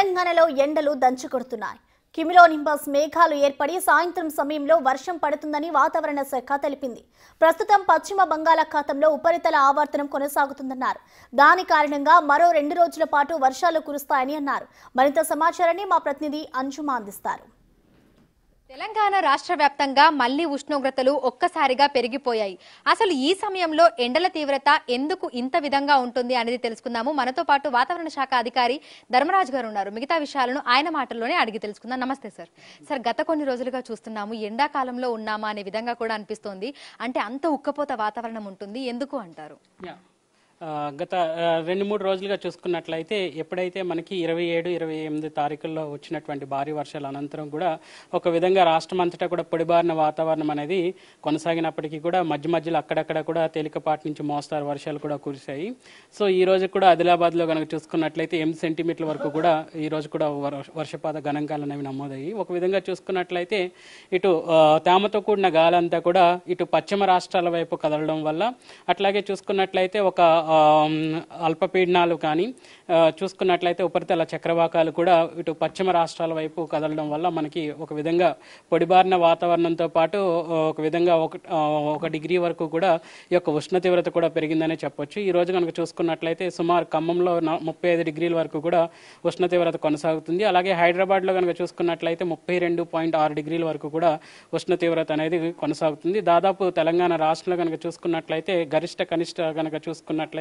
తెలంగాణలో ఎండలు దంచుకొడుతున్నాయి. క్యూములోనింబస్ మేఘాలు ఏర్పడి సాయంత్రం సమయంలో వర్షం పడుతుందని వాతావరణ శాఖ తెలిపింది. ప్రస్తుతం పశ్చిమ బంగాళాఖాతంలో ఉపరితల ఆవర్తనం కొనసాగుతుందన్నారు. దాని కారణంగా మరో 2 రోజుల పాటు వర్షాలు కురుస్తాయని అన్నారు. మరింత సమాచారాన్ని మా ప్రతినిధి అంజుమా అందిస్తారు. తెలంగాణ రాష్ట్ర వ్యాప్తంగా మళ్లీ ఉష్ణోగ్రతలు ఒక్కసారిగా పెరిగిపోయాయి. అసలు ఈ సమయంలో ఎండల తీవ్రత ఎందుకు ఇంత విధంగా ఉంటుంది అనేది తెలుసుకుందాము. మనతో పాటు వాతావరణ శాఖ అధికారి ధర్మరాజు గారు ఉన్నారు. మిగతా విషయాలను ఆయన మాటల్లోనే అడిగి తెలుసుకుందాం. నమస్తే సార్. సార్, గత కొన్ని రోజులుగా చూస్తున్నాము ఎండాకాలంలో ఉన్నామా అనే విధంగా కూడా అనిపిస్తోంది. అంటే అంత ఉక్కపోత వాతావరణం ఉంటుంది, ఎందుకు అంటారు? గత 2-3 రోజులుగా చూసుకున్నట్లయితే ఎప్పుడైతే మనకి 27-28 తారీఖుల్లో వచ్చినటువంటి భారీ వర్షాల అనంతరం కూడా ఒక విధంగా రాష్ట్రం అంతటా కూడా పొడిబారిన వాతావరణం అనేది కొనసాగినప్పటికీ కూడా మధ్య మధ్యలో అక్కడక్కడ కూడా తేలికపాటి నుంచి మోస్తారు వర్షాలు కూడా కురిశాయి. సో ఈ రోజు కూడా ఆదిలాబాద్లో కనుక చూసుకున్నట్లయితే 8 సెంటీమీటర్ల వరకు కూడా ఈ రోజు కూడా వర్షపాత గణాంకాలు అనేవి నమోదయ్యి. ఒక విధంగా చూసుకున్నట్లయితే ఇటు తేమతో కూడిన గాలంతా కూడా ఇటు పశ్చిమ రాష్ట్రాల వైపు కదలడం వల్ల, అట్లాగే చూసుకున్నట్లయితే ఒక అల్పపీడనాలు కానీ చూసుకున్నట్లయితే ఉపరితల చక్రవాకాలు కూడా ఇటు పశ్చిమ రాష్ట్రాల వైపు కదలడం వల్ల మనకి ఒక విధంగా పొడిబారిన వాతావరణంతో పాటు ఒక విధంగా 1 డిగ్రీ వరకు కూడా ఈ యొక్క ఉష్ణ తీవ్రత కూడా పెరిగిందనే చెప్పొచ్చు. ఈ రోజు కనుక చూసుకున్నట్లయితే సుమారు ఖమ్మంలో 35 డిగ్రీల వరకు కూడా ఉష్ణ తీవ్రత కొనసాగుతుంది. అలాగే హైదరాబాద్లో కనుక చూసుకున్నట్లయితే 32.6 డిగ్రీల వరకు కూడా ఉష్ణ తీవ్రత అనేది కొనసాగుతుంది. దాదాపు తెలంగాణ రాష్ట్రంలో కనుక చూసుకున్నట్లయితే గరిష్ట కనిష్ట కనుక చూసుకున్నట్లయితే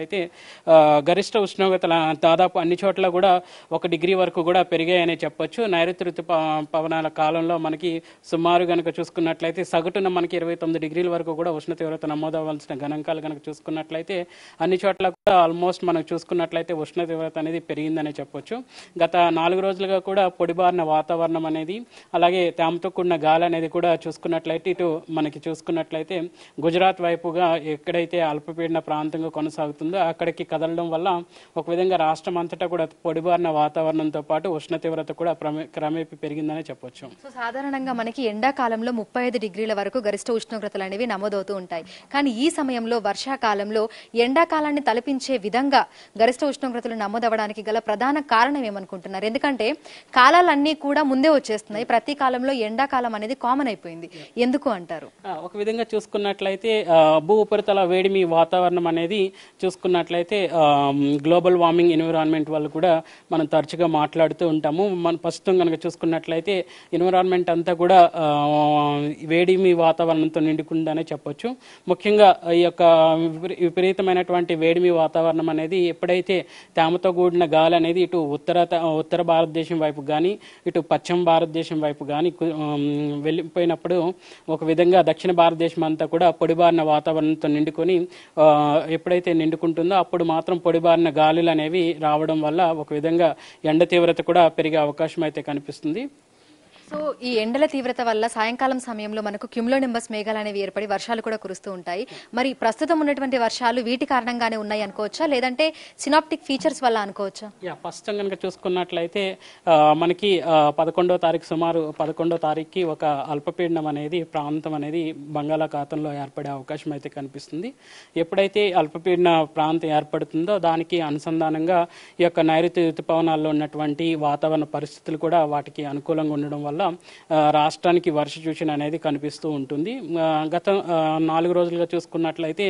గరిష్ట ఉష్ణోగ్రతల దాదాపు అన్ని చోట్ల కూడా 1 డిగ్రీ వరకు కూడా పెరిగాయనే చెప్పొచ్చు. నైరుతి ఋతుపవనాల కాలంలో మనకి సుమారు కనుక చూసుకున్నట్లయితే సగటున మనకి 29 డిగ్రీల వరకు కూడా ఉష్ణ తీవ్రత నమోదవలసిన గణాంకాలు కనుక చూసుకున్నట్లయితే అన్ని చోట్ల కూడా ఆల్మోస్ట్ మనం చూసుకున్నట్లయితే ఉష్ణ తీవ్రత అనేది పెరిగిందనే చెప్పొచ్చు. గత 4 రోజులుగా కూడా పొడిబారిన వాతావరణం అనేది, అలాగే తేమతో కూడిన గాలి అనేది కూడా చూసుకున్నట్లయితే ఇటు మనకి చూసుకున్నట్లయితే గుజరాత్ వైపుగా ఎక్కడైతే అల్పపీడన ప్రాంతంగా కొనసాగుతుందో అక్కడికి కదలడం వల్ల ఒక విధంగా రాష్ట్రం అంతటా కూడా పొడిబారిన వాతావరణంతో పాటు ఉష్ణ తీవ్రత కూడా క్రమేపీ పెరిగిందని చెప్పొచ్చు. సో సాధారణంగా మనకి ఎండాకాలంలో 35 డిగ్రీల వరకు గరిష్ట ఉష్ణోగ్రతలు అనేవి నమోదవుతూ ఉంటాయి. కానీ ఈ సమయంలో వర్షాకాలంలో ఎండాకాలాన్ని తలపించే విధంగా గరిష్ట ఉష్ణోగ్రతలు నమోదవడానికి గల ప్రధాన కారణం ఏమనుకుంటున్నారు? ఎందుకంటే కాలాలన్నీ కూడా ముందే వచ్చేస్తున్నాయి. ప్రతి కాలంలో ఎండాకాలం అనేది కామన్ అయిపోయింది, ఎందుకు అంటారు? ఒక విధంగా చూసుకున్నట్లయితే భూ ఉపరితల వేడిమి వాతావరణం అనేది చూసుకున్నట్లయితే గ్లోబల్ వార్మింగ్ ఎన్విరాన్మెంట్ వాళ్ళు కూడా మనం తరచుగా మాట్లాడుతూ ఉంటాము. మన ప్రస్తుతం కనుక చూసుకున్నట్లయితే ఎన్విరాన్మెంట్ అంతా కూడా వేడిమి వాతావరణంతో నిండుకుందనే చెప్పొచ్చు. ముఖ్యంగా ఈ యొక్క విపరీతమైనటువంటి వేడిమి వాతావరణం అనేది ఎప్పుడైతే తేమతో కూడిన గాలి అనేది ఇటు ఉత్తర భారతదేశం వైపు కానీ ఇటు పశ్చిమ భారతదేశం వైపు కానీ వెళ్ళిపోయినప్పుడు ఒక విధంగా దక్షిణ భారతదేశం అంతా కూడా పొడిబారిన వాతావరణంతో నిండుకొని ఎప్పుడైతే నిండుకుంటుందో అప్పుడు మాత్రం పొడిబారిన గాలులు అనేవి రావడం వల్ల ఒక విధంగా ఎండ తీవ్రత కూడా పెరిగే అవకాశం అయితే కనిపిస్తుంది. సో ఈ ఎండల తీవ్రత వల్ల సాయంకాలం సమయంలో మనకు క్యూములోనింబస్ మేఘాలు అనేవి ఏర్పడి వర్షాలు కూడా కురుస్తూ ఉంటాయి. మరి ప్రస్తుతం ఉన్నటువంటి వర్షాలు వీటి కారణంగానే ఉన్నాయి అనుకోవచ్చా, లేదంటే సినాప్టిక్ ఫీచర్స్ వల్ల అనుకోవచ్చా? ప్రస్తుతం కనుక చూసుకున్నట్లయితే మనకి 11వ తారీఖు సుమారు 11వ తారీఖుకి ఒక అల్పపీడనం అనేది ప్రాంతం అనేది బంగాళాఖాతంలో ఏర్పడే అవకాశం అయితే కనిపిస్తుంది. ఎప్పుడైతే అల్పపీడన ప్రాంతం ఏర్పడుతుందో దానికి అనుసంధానంగా ఈ యొక్క నైరుతి ఋతుపవనాల్లో ఉన్నటువంటి వాతావరణ పరిస్థితులు కూడా వాటికి అనుకూలంగా ఉండడం వల్ల రాష్ట్రానికి వర్ష సూచన అనేది కనిపిస్తూ ఉంటుంది. గత 4 రోజులుగా చూసుకున్నట్లయితే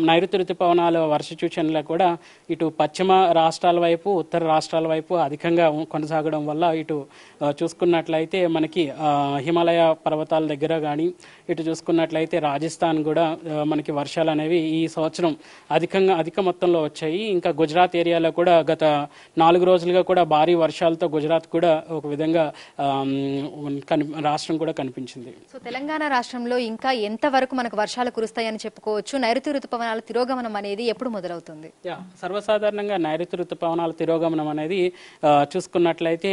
నైరుతి ఋతుపవనాల వర్ష సూచనలు కూడా ఇటు పశ్చిమ రాష్ట్రాల వైపు ఉత్తర రాష్ట్రాల వైపు అధికంగా కొనసాగడం వల్ల ఇటు చూసుకున్నట్లయితే మనకి హిమాలయ పర్వతాల దగ్గర కానీ ఇటు చూసుకున్నట్లయితే రాజస్థాన్ కూడా మనకి వర్షాలు అనేవి ఈ సంవత్సరం అధిక మొత్తంలో వచ్చాయి. ఇంకా గుజరాత్ ఏరియాలో కూడా గత 4 రోజులుగా కూడా భారీ వర్షాలతో గుజరాత్ కూడా ఒక విధంగా రాష్ట్రం కూడా కనిపించింది. సో తెలంగాణ రాష్ట్రంలో ఇంకా ఎంత వరకు మనకు వర్షాలు కురుస్తాయని చెప్పుకోవచ్చు? నైరుతి ఋతుపవనాల తిరోగమనం అనేది ఎప్పుడు మొదలవుతుంది? సర్వసాధారణంగా నైరుతి ఋతుపవనాల తిరోగమనం అనేది చూసుకున్నట్లయితే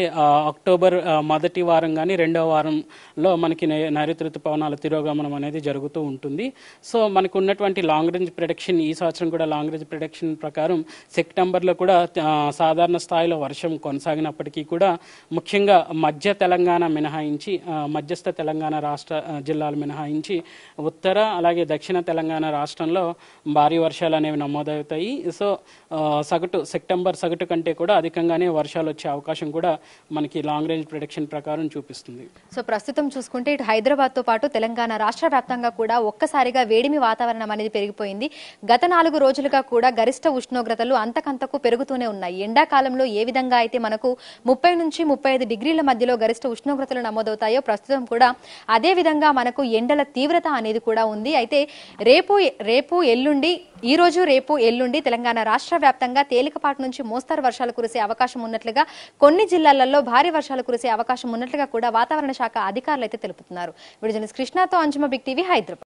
అక్టోబర్ మొదటి వారం కానీ 2వ వారంలో మనకి నైరుతి ఋతుపవనాల తిరోగమనం అనేది జరుగుతూ ఉంటుంది. సో మనకు ఉన్నటువంటి లాంగ్ రేంజ్ ప్రిడిక్షన్ ఈ సంవత్సరం కూడా లాంగ్ రేంజ్ ప్రిడిక్షన్ ప్రకారం సెప్టెంబర్లో కూడా సాధారణ స్థాయిలో వర్షం కొనసాగినప్పటికీ కూడా ముఖ్యంగా మధ్య తెలంగాణ మినహాయించి మధ్యస్థ తెలంగాణ రాష్ట్ర జిల్లాలు మినహాయించి ఉత్తర అలాగే దక్షిణ తెలంగాణ రాష్ట్రంలో భారీ వర్షాలు అనేవి నమోదవుతాయి. సో సెప్టెంబర్ సగటు కంటే కూడా అధికంగానే వర్షాలు వచ్చే అవకాశం కూడా మనకి లాంగ్ రేంజ్ ప్రిడిక్షన్ ప్రకారం చూపిస్తుంది. సో ప్రస్తుతం చూసుకుంటే ఇటు హైదరాబాద్తో పాటు తెలంగాణ రాష్ట్ర వ్యాప్తంగా కూడా ఒక్కసారిగా వేడిమి వాతావరణం అనేది పెరిగిపోయింది. గత 4 రోజులుగా కూడా గరిష్ట ఉష్ణోగ్రతలు అంతకంతకు పెరుగుతూనే ఉన్నాయి. ఎండాకాలంలో ఏ విధంగా అయితే మనకు 30 నుంచి 35 డిగ్రీల మధ్యలో గరిష్ట ఉష్ణోగ్రతలు నమోదవుతాయో ప్రస్తుతం కూడా అదే విధంగా మనకు ఎండల తీవ్రత అనేది కూడా ఉంది. అయితే రేపు ఎల్లుండి ఈ రోజు రేపు ఎల్లుండి తెలంగాణ రాష్ట్ర వ్యాప్తంగా తేలికపాటి నుంచి మోస్తరు వర్షాలు కురిసే అవకాశం ఉన్నట్లుగా, కొన్ని జిల్లాలలో భారీ వర్షాలు కురిసే అవకాశం ఉన్నట్లుగా కూడా వాతావరణ శాఖ అధికారులు అయితే తెలుపుతున్నారు. వీడియో జర్నలిస్ట్ కృష్ణతో అంజుమ, బిగ్ టీవీ, హైదరాబాద్.